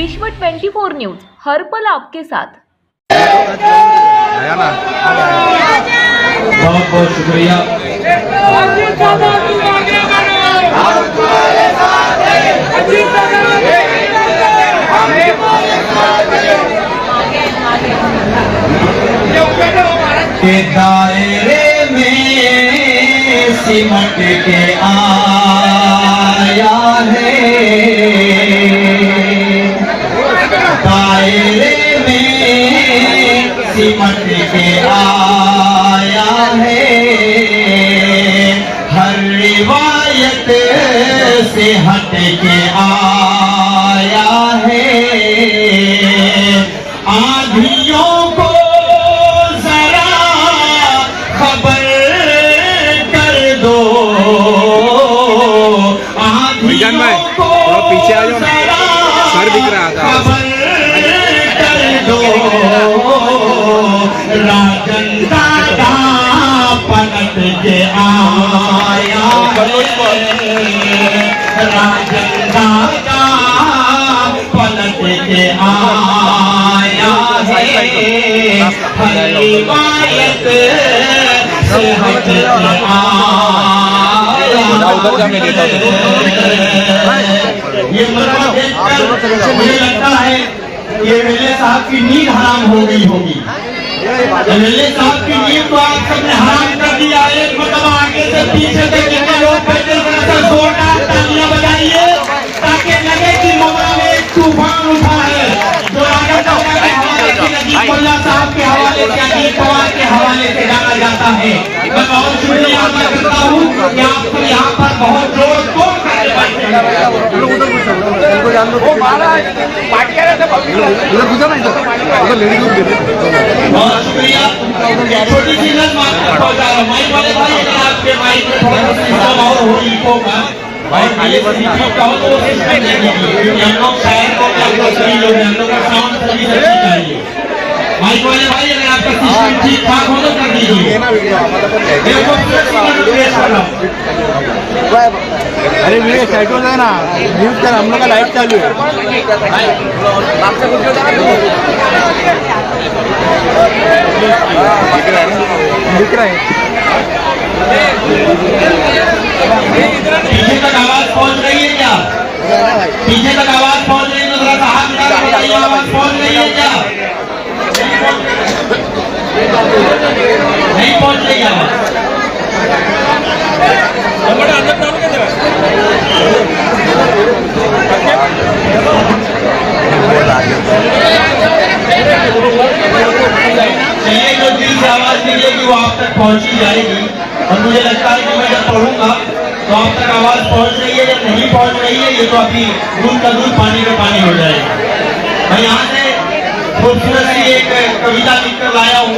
विश्व 24 न्यूज हर पल आपके साथ। बहुत बहुत शुक्रिया। के दायरे में सिमट के आया है, दायरे में सिमट के आया है, हर रिवायत से हट के आया है, आंधियों को जरा खबर कर दो, आंधियों को पीछे आ जाओ, सर दिख रहा था। खबर कर दो, राजन दादा पलट के आया है, राजन दादा पलट के आया है, हर रिवायत से हट के आया है। ये मरवा देखकर मुझे लगता है ये एमएलए साहब की नींद हराम हो गई होगी। एमएलए साहब की नींद तो आप सबने हराम कर दिया। एक मतलब आगे से पीछे तक जितने लोग बैठे जोरदार तालियां बजाइए ताकि लगे कि मोहरा में एक तूफान उठा है, जो राजा चौका के हवाले से, अजीत मोल्ला साहब के हवाले से, अजीत पवार के हवाले से जाना जाता है। मैं बहुत शुक्रिया अदा करता हूँ कि आप सब यहाँ पर बहुत जोर तोड़ करके बैठे हैं। बहुत शुक्रिया। छोटी सी नज़र पहुंचा रहा हूँ माइक वाले भाई, अगर आपके माइक में थोड़ा सा सिस्टम और हो इको का और खाली कहो तो सिस्टम देंगे, हम लोग शायर को क्या सभी लोग हम लोग का साउंड सभी चाहिए। माइक वाले भाई अगर आपका सिस्टम ठीक ठाक हो तो कर दीजिए। अरे वीडियो सेट हो जाए ना, म्यूट कर, हम लोग का लाइव चालू है। दिख रहा है पीछे तक आवाज पहुंच रही है क्या? पीछे तक आवाज पहुंच रही है तो थोड़ा सा हाथ निकाल बताइए आवाज पहुंच रही है क्या? नहीं पहुंच रही आवाज। चलिए जो दिल से आवाज निकलेगी वो आप तक पहुंची जाएगी, और मुझे लगता है कि मैं जब पढ़ूंगा तो आप तक आवाज पहुंच रही है या नहीं पहुंच रही है ये तो अभी दूध का दूध पानी में पानी हो जाएगा। मैं यहाँ से खूबसूरत सी एक कविता लिखकर लाया हूँ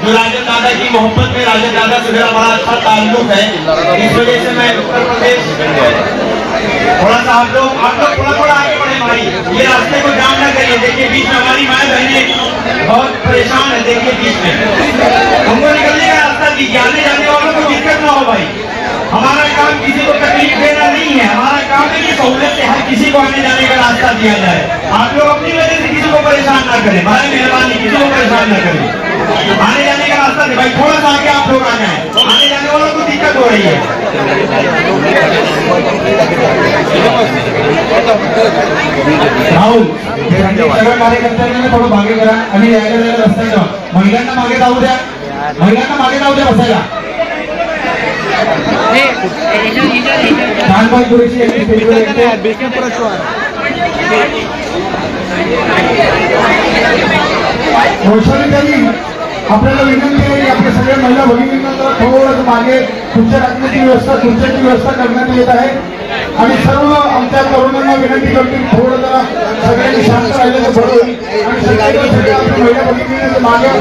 जो राजन दादा की मोहब्बत में, राजन दादा से मेरा बड़ा अच्छा ताल्लुक है, इस वजह से मैं उत्तर प्रदेश थोड़ा सा आप लोग थोड़ा आगे बढ़े भाई, ये रास्ते को जाम ना करिए। देखिए बीच में हमारी माए बहनें बहुत परेशान है, देखिए बीच में हमको निकलने का रास्ता दीजिए, आने जाने वालों को दिक्कत ना हो भाई। हमारा काम किसी को तकलीफ देना नहीं है, हमारा काम है कि सहूलियत से हर किसी को आने जाने का रास्ता दिया जाए। आप लोग अपनी वजह से किसी को परेशान ना करें, भाई मेहरबानी किसी को परेशान ना करें, आने जाने का रास्ता दे भाई, थोड़ा सा आगे आप लोग आ जाए, आने जाने वालों को दिक्कत हो रही है। राहुल सगळं कार्यकर्त्यांनी थोडं मागे करा आणि यायला रस्ता ठेवा, महिलांना मागे जाऊ द्या, महिलांना मागे जाऊ द्या बसायला। छान थोडीशी आपल्याला विनंती आहे की आपल्या सगळ्या महिला भगिनींना थोडंसं मागे खुर्च्या टाकण्याची व्यवस्था, खुर्च्याची व्यवस्था करण्यात येत आहे, आणि सर्व आमच्या तरुणांना विनंती करतो की थोडं जरा सगळ्यांनी शांत राहिलं तर बरं होईल, आणि सगळ्या महिला भगिनींना मागे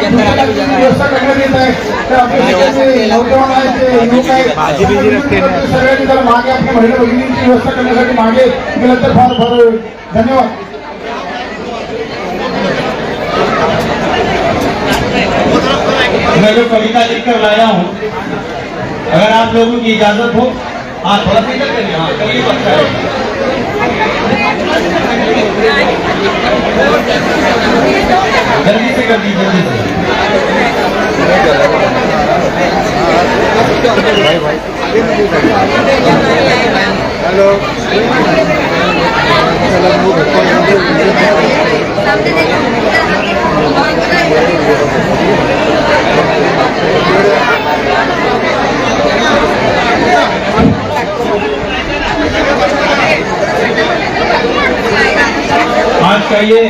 खुर्च्या टाकण्याची व्यवस्था करण्यात येत आहे। तर आपले सगळ्यांचे नौजवान आहेत, ते युवक आहेत, सगळ्यांनी जरा मागे आपल्या महिला भगिनींची व्यवस्था करण्यासाठी मागे गेलं तर फार बरं होईल। धन्यवाद। मैं जो कविता लिखकर लाया हूँ, अगर आप लोगों की इजाजत हो, हाँ थोड़ा सा इधर करिए, हाँ करिए, अच्छा है। जल्दी से कर दीजिए, जल्दी से। हेलो आज का ये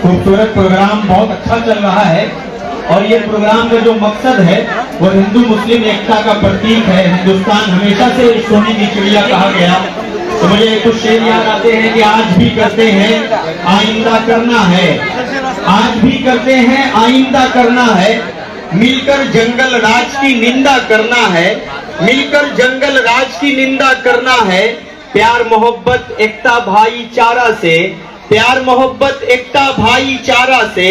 खूबसूरत प्रोग्राम बहुत अच्छा चल रहा है और ये प्रोग्राम का जो मकसद है वो हिंदू मुस्लिम एकता का प्रतीक है। हिंदुस्तान हमेशा से सोने की चिड़िया कहा गया। तो मुझे कुछ शेर याद आते हैं कि आज भी करते हैं आइंदा करना है, आज भी करते हैं आइंदा करना है, मिलकर जंगल राज की निंदा करना है, मिलकर जंगल राज की निंदा करना है, प्यार मोहब्बत एकता भाईचारा से, प्यार मोहब्बत एकता भाईचारा से,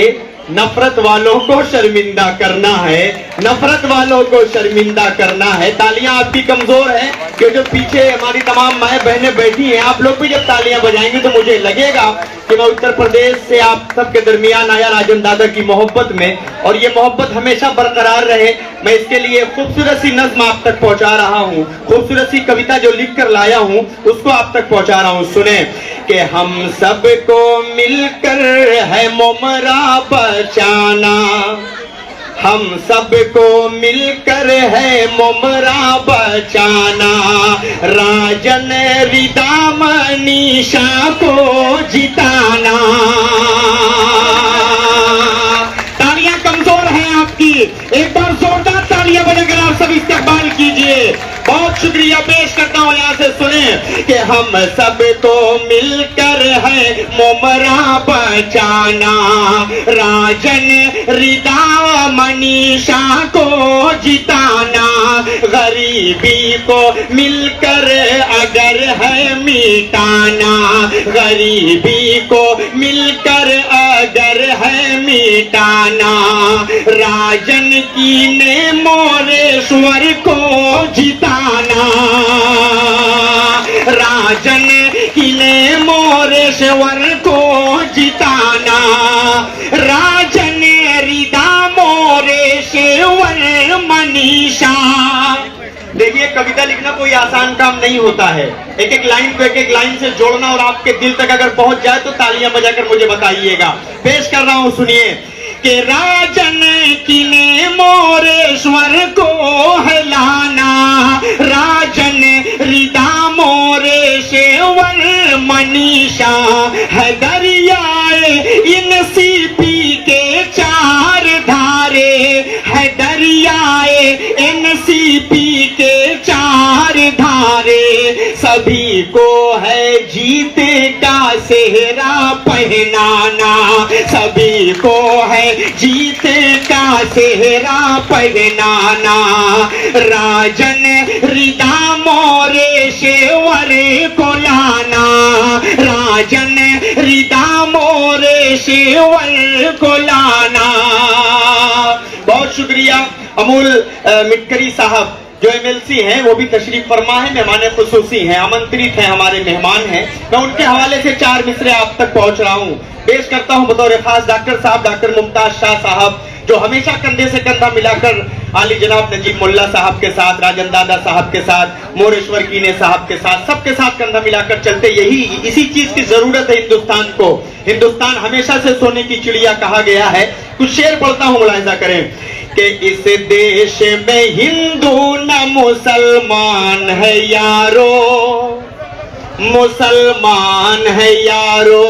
नफरत वालों को शर्मिंदा करना है, नफरत वालों को शर्मिंदा करना है। तालियां आपकी कमजोर है कि जो पीछे हमारी तमाम माए बहनें बैठी हैं, आप लोग भी जब तालियां बजाएंगे तो मुझे लगेगा कि मैं उत्तर प्रदेश से आप सबके दरमियान आया राजन दादा की मोहब्बत में, और ये मोहब्बत हमेशा बरकरार रहे। मैं इसके लिए खूबसूरत सी नज्म आप तक पहुंचा रहा हूँ, खूबसूरत सी कविता जो लिख कर लाया हूँ उसको आप तक पहुंचा रहा हूँ। सुने कि हम सबको मिलकर है मोमरा बचाना, हम सबको मिलकर है मोमरा बचाना, राजन रिदा मनीषा को जिताना। तालियां कमजोर हैं आपकी, एक बार जोरदार तालियां बजाकर आप सब इस्तेमाल कीजिए। बहुत शुक्रिया पेश करता हूं, यहां से सुने कि हम सब तो मिलकर है मोमरा बचाना, राजन रिदा मनीषा को जिताना, गरीबी को मिलकर अगर है मिटाना, गरीबी को मिलकर अगर है मिटाना, राजन की ने मोरेश्वर को जिताना, राजन किले मोरेश्वर को जिताना, राजन रिदा मोरेश्वर मनीषा। देखिए, कविता लिखना कोई आसान काम नहीं होता है। एक एक लाइन को एक एक लाइन से जोड़ना और आपके दिल तक अगर पहुंच जाए तो तालियां बजाकर मुझे बताइएगा। पेश कर रहा हूं, सुनिए कि राजन किले मोरेश्वर को हिलाना, राजन रिदा मोरेश्वर मनीषा, है दरियाए इन सीपी के चार धारे, है दरियाए इन सीपी के चार धारे, सभी को है जीते का सेहरा पहनाना, सभी को है जीते का सेहरा पहनाना, राजन रिदा मोरेश्वर को लाना, राजन रिदा मोरेश्वर को लाना। बहुत शुक्रिया अमूल मिटकरी साहब जो एमएलसी हैं, वो भी तशरीफ फरमा है, मेहमान खुसूसी हैं, आमंत्रित हैं, हमारे मेहमान हैं। मैं उनके हवाले से 4 मिसरे आप तक पहुंच रहा हूं। पेश करता हूं बतौर खास डॉक्टर साहब, डॉक्टर मुमताज शाह साहब, जो हमेशा कंधे से कंधा मिलाकर आली जनाब नजीब मुल्ला साहब के साथ, राजन दादा साहब के साथ, मोरेश्वर कीने साहब के साथ, सबके साथ कंधा मिलाकर चलते। यही इसी चीज की जरूरत है हिंदुस्तान को। हिंदुस्तान हमेशा से सोने की चिड़िया कहा गया है। कुछ शेर पढ़ता हूं, मुलाहिजा करें कि इस देश में हिंदू न मुसलमान है यारो, मुसलमान है यारो,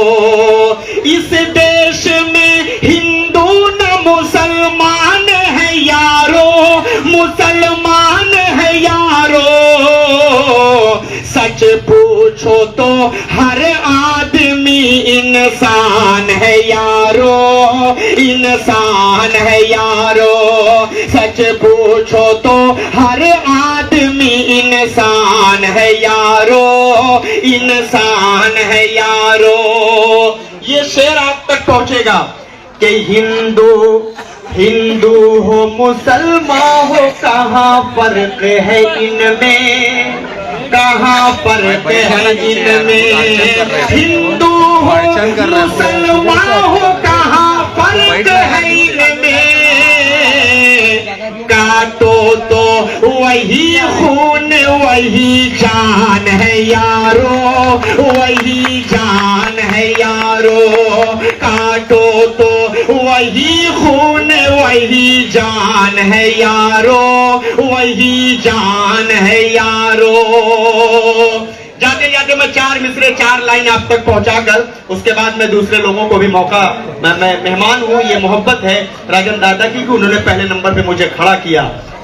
इस देश में हिंदू न मुसलमान है यारो, मुसलमान है यारो, सच पूछो तो हर आदमी इंसान है यारो, इंसान है यारो, सच पूछो तो हर आदमी इंसान है यारो, इंसान है यारो। ये शेर आप तक पहुंचेगा कि हिंदू हिंदू हो मुसलमान हो, कहाँ फर्क है इनमें, कहाँ फर्क है इनमें, हिंदू भाषण कर रहे हैं। मुसलमान हो कहाँ फर्क है इनमें, काटो तो वही खून वही जान है यारो, वही जान है यारो, काटो तो वही खून वही जान है यारो, वही जान है यारो। जाते जाते मैं 4 मिसरे 4 लाइन आप तक पहुंचाकर उसके बाद मैं दूसरे लोगों को भी मौका, मैं मेहमान हूं, ये मोहब्बत है राजन दादा की कि उन्होंने पहले नंबर पे मुझे खड़ा किया,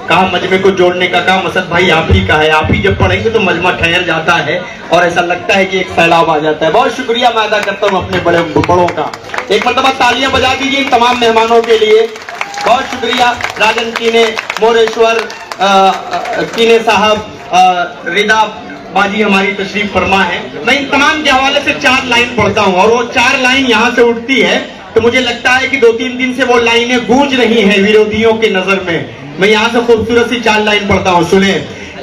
कहा मजमे को जोड़ने का काम असद भाई आप ही का है, आप ही जब पढ़ेंगे तो मजमा ठहर जाता है और ऐसा लगता है कि एक सैलाब आ जाता है। बहुत शुक्रिया मैं अदा करता हूँ अपने बड़ों का। एक मरतबा तालियां बजा दीजिए इन तमाम मेहमानों के लिए। बहुत शुक्रिया राजन कीने, मोरेश्वर कीने साहब, रिदा बाजी हमारी तशरीफ फरमा है। मैं इन तमाम के हवाले से 4 लाइन पढ़ता हूँ और वो 4 लाइन यहाँ से उठती है तो मुझे लगता है कि 2-3 दिन से वो लाइनें गूंज रही हैं विरोधियों की नजर में। मैं यहाँ से खूबसूरत सी 4 लाइन पढ़ता हूँ, सुने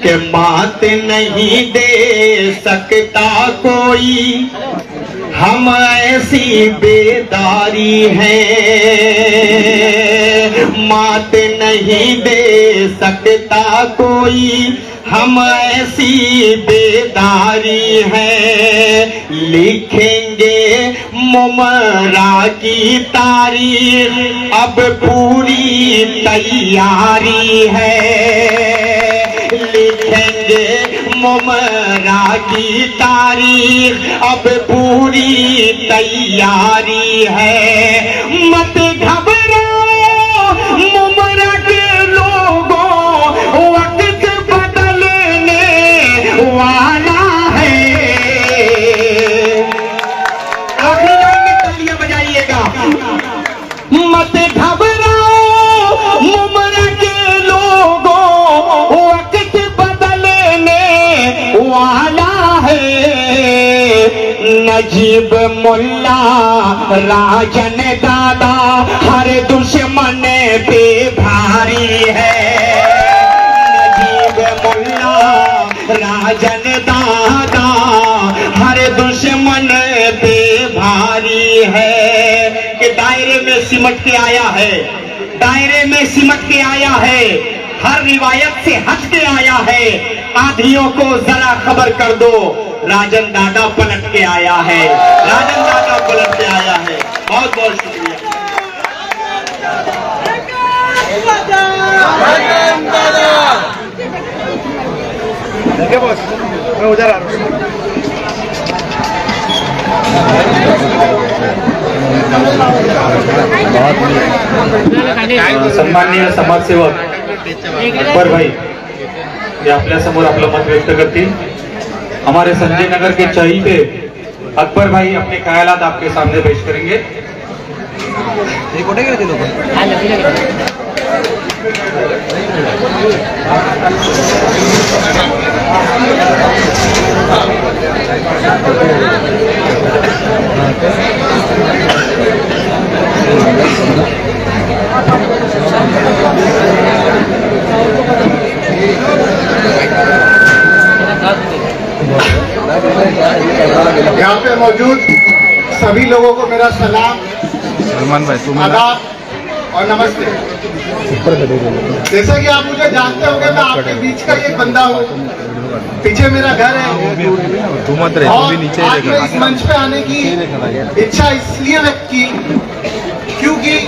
कि मात नहीं दे सकता कोई हम ऐसी बेदारी है, मात नहीं दे सकता कोई हम ऐसी बेदारी है, लिखेंगे मुमरा की तारीख अब पूरी तैयारी है, लिखेंगे मुमरा की तारीख अब पूरी तैयारी है। मत घबराओ मुमरा के लोगों वक्त बदलने वाला है। आखिरी लाइन में तालियां बजाइएगा। मत घबराओ मुमरा के लोगों वक्त बदलने वाला है। नजीब मुल्ला राजन दादा हर दुश्मन पे भारी है, नजीब मुल्ला राजन दादा हर दुश्मन पे भारी है। कि दायरे में सिमट के आया है, दायरे में सिमट के आया है, हर रिवायत से हट के आया है। आधियों को जरा खबर कर दो राजन दादा पलट के आया है, राजन दादा पलट के आया है। बहुत बहुत शुक्रिया। देखिए बॉस, मैं उधर आ रहा हूँ। सन्माननीय समाजसेवक अकबर भाई हे आपल्या समोर आपलं मत व्यक्त करतील। हमारे संजय नगर के चहीते अकबर भाई अपने ख्यालात आपके सामने पेश करेंगे। यहाँ पे मौजूद सभी लोगों को मेरा सलाम, सलमान भाई तुम आदाब और नमस्ते। जैसा कि आप मुझे जानते होंगे मैं आपके बीच का एक बंदा हूँ, पीछे मेरा घर है तू मत रहे, तू भी नीचे ही आज मैं इस मंच पे आने की इच्छा इसलिए व्यक्त की क्योंकि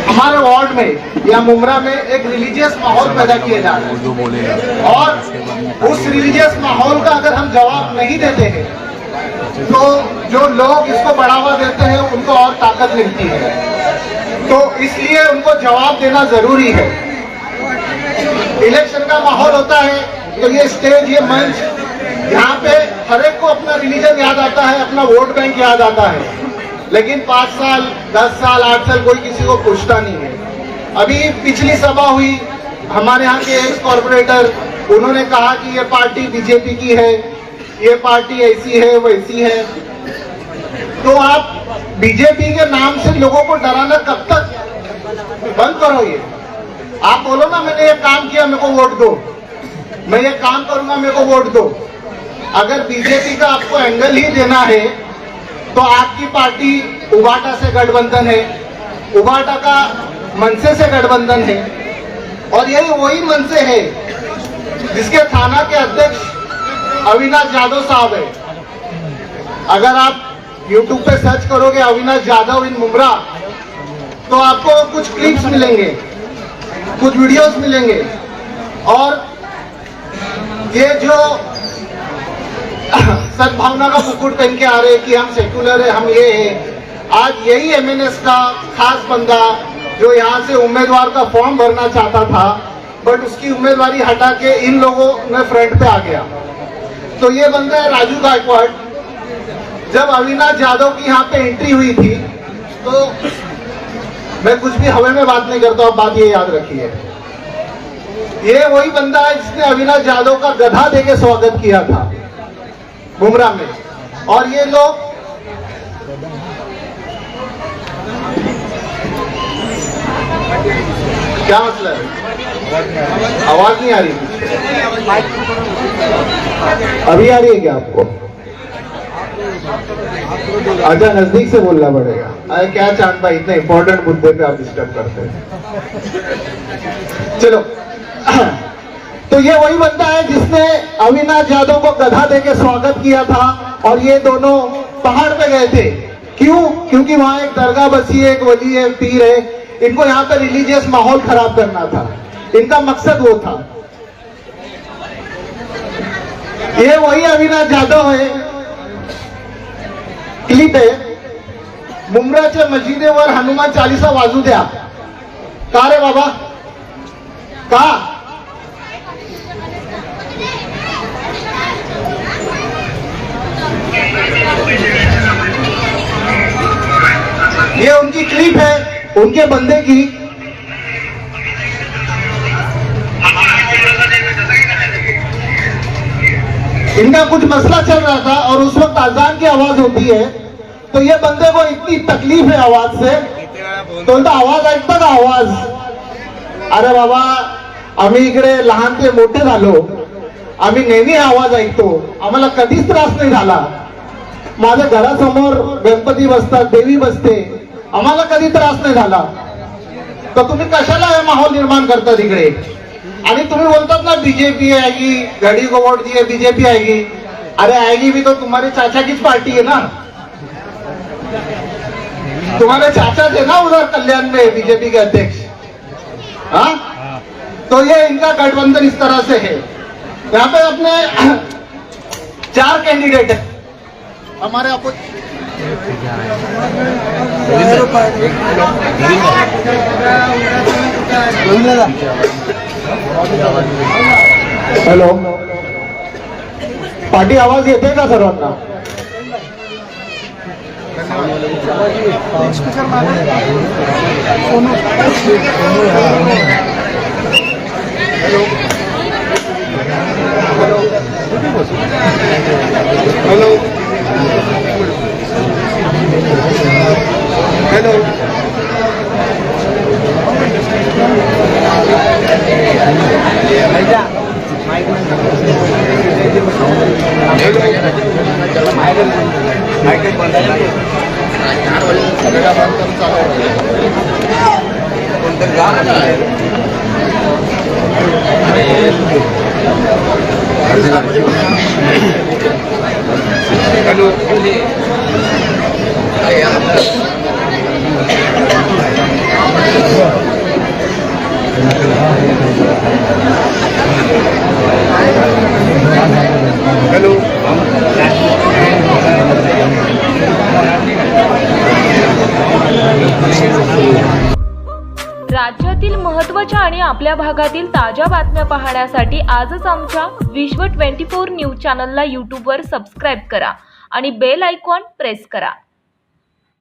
हमारे वार्ड में या मुमरा में एक रिलीजियस माहौल पैदा किया जा रहा है और उस रिलीजियस माहौल का अगर हम जवाब नहीं देते हैं तो जो लोग इसको बढ़ावा देते हैं उनको और ताकत मिलती है, तो इसलिए उनको जवाब देना जरूरी है। इलेक्शन का माहौल होता है तो ये स्टेज, ये मंच, यहाँ पे हर एक को अपना रिलीजन याद आता है, अपना वोट बैंक याद आता है, लेकिन 5 साल 10 साल 8 साल कोई किसी को पूछता नहीं है। अभी पिछली सभा हुई, हमारे यहाँ के एक्स कॉर्पोरेटर उन्होंने कहा कि ये पार्टी बीजेपी की है, ये पार्टी ऐसी है वैसी है। तो आप बीजेपी के नाम से लोगों को डराना कब तक बंद करो? ये आप बोलो ना मैंने ये काम किया मेरे को वोट दो, मैं ये काम करूंगा मेरे को वोट दो। अगर बीजेपी का आपको एंगल ही देना है तो आपकी पार्टी उबाटा से गठबंधन है, उबाटा का मनसे से गठबंधन है, और यही वही मनसे है जिसके थाना के अध्यक्ष अविनाश यादव साहब है। अगर आप YouTube पे सर्च करोगे अविनाश यादव इन मुमरा, तो आपको कुछ क्लिप्स मिलेंगे, कुछ वीडियोस मिलेंगे, और ये जो सद्भावना का मुकुट पहन के आ रहे कि हम सेक्युलर है, हम ये है, आज यही MNS का खास बंदा जो यहाँ से उम्मीदवार का फॉर्म भरना चाहता था, बट उसकी उम्मीदवारी हटा के इन लोगों में फ्रंट पे आ गया। तो ये बंदा है राजू गायकवाड़। जब अविनाश यादव की यहाँ पे एंट्री हुई थी, तो मैं कुछ भी हवा में बात नहीं करता, आप बात ये याद रखिए, ये वही बंदा है जिसने अविनाश यादव का गधा देके स्वागत किया था बुमरा में। और ये लोग क्या मसला है, आवाज नहीं आ रही, अभी आ रही है क्या आपको? अच्छा, नजदीक से बोलना पड़ेगा। अरे क्या चांद भाई, इतने इंपॉर्टेंट मुद्दे पे आप डिस्टर्ब करते हैं। चलो, तो ये वही बंदा है जिसने अविनाश यादव को गधा देके स्वागत किया था, और ये दोनों पहाड़ पे गए थे। क्यों? क्योंकि वहां एक दरगाह बसी है, एक वली है, पीर है, इनको यहाँ पे रिलीजियस माहौल खराब करना था, इनका मकसद वो था। ये वही अविनाश यादव है, क्लिप आहे, मुंब्राच्या मशिदीवर हनुमान चालीसा वाजू द्या। का रे बाबा, का? ये उनकी क्लिप है, उनके बंदे की। इनका कुछ मसला चल रहा था और उस वक्त अजान की आवाज होती है, तो ये बंदे को इतनी तकलीफ है आवाज से, तो बोलता आवाज ऐकता का आवाज? अरे बाबा, आम्ही इकडे लहान ते मोठे झालो, आम्ही नेहमी आवाज ऐकतो, आम्हाला कधीच त्रास नाही झाला। माझ्या घरासमोर गणपती बसतात, देवी बसते, आम्हाला कधी त्रास नाही झाला। तर तुम्ही कशाला हे माहोल निर्माण करता तिकडे? आणि तुम्ही बोलतात ना बीजेपी आएगी, घड़ी को वोट दिए बीजेपी आएगी। अरे आएगी भी तो तुम्हारे चाचा की पार्टी है ना, तुम्हारे चाचा थे ना उधर कल्याण में बीजेपी के अध्यक्ष। हाँ, तो ये इनका गठबंधन इस तरह से है। यहाँ पे अपने 4 कैंडिडेट है हमारे हॅलो, पाठी आवाज येते का सर्वांना? हॅलो, हॅलो, राज्यातील महत्त्वाच्या आणि आपल्या भागातील ताज्या बातम्या पाहण्यासाठी आजच आमच्या विश्व 24 न्यूज चॅनलला यूट्यूबवर सबस्क्राईब करा आणि बेल आयकॉन प्रेस करा।